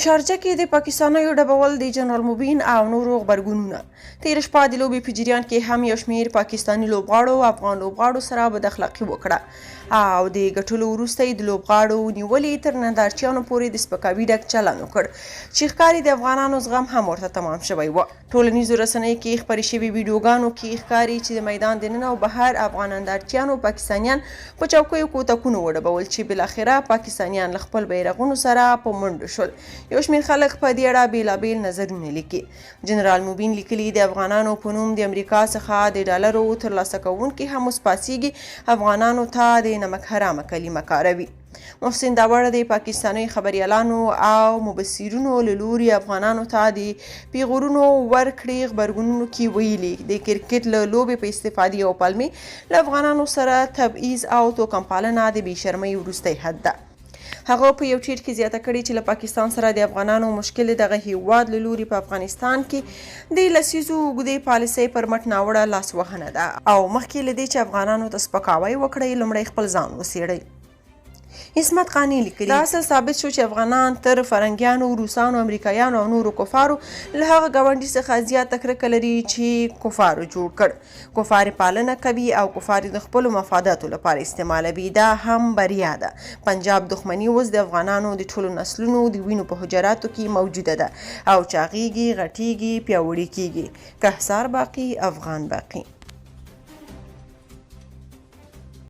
شارجه کې د پاکستانیو ډبول د جنرال مبین او نورو غبرګونونه. تېره شپه د لوبې په جریان کې هم یو شمېر پاکستاني لوبغاړو افغان لوبغاړو سره بد اخلاقي وکړه او د ګټلو وروسته یې د لوبغاړو نیولې تر نندارچیانو پورې د سپکاوي ډک چلن وکړ چې ښکاري د افغانانو زغم هم ورته تمام شوی و. ټولنیزو رسنیو کې خپرې شوي ویډیوګانو کې ښکاري چې د میدان دننه او بهر افغان نندارچیانو پاکستانیان په چوکیو کوتکونو وډبول چې بالاخره پاکستانیان له خپل بیرغونو سره په منډو شول. یو شمېر خلک په دې اړه بېلابېل نظرونه لیکي. جنرال مبین لیکلي د افغانانو په نوم د امریکا څخه د ډالرو ترلاسه کوونکي هم اوس پاڅېږي افغانانو ته د نمک حرامه کلمه کاروي. محسن داوړ د پاکستاني خبریالانو او مبصرینو له لوري افغانانو ته د پیغورونو ورکړې غبرګونونو کې ویلي د کرکټ له لوبې په استفادې او پالمې له افغانانو سره تبعیض او توکم پالنه د بېشرمۍ وروستی حد ده. هغه په یو ټویټ کې زیاته کړې چې له پاکستان سره د افغانانو مشکل دغه هیواد له لوري په افغانستان کې د لسیزو اوږدې پالیسۍ پر مټ ناوړه لاسوهنه ده او مخکې له دې چې افغانانو ته سپکاوی وکړئ لومړی خپل ځان وڅېړئ. عصمت قانع لیکلي دا اصل ثابت شو چې افغانان تر فرنګیانو روسانو امریکایانو او نورو کفارو له هغه ګاونډي څخه زیاته کرکه لري چې کفارو جوړ کړ. کفار پالنه کوي او کفار د خپلو مفاداتو لپاره استعمالوي. دا هم بریا ده. پنجاب دښمني اوس د افغانانو د ټولو نسلونو د وینو په حجراتو کې موجوده ده او چاغیږي غټیږي پیاوړې کیږي. که حصار باقي افغان باقي.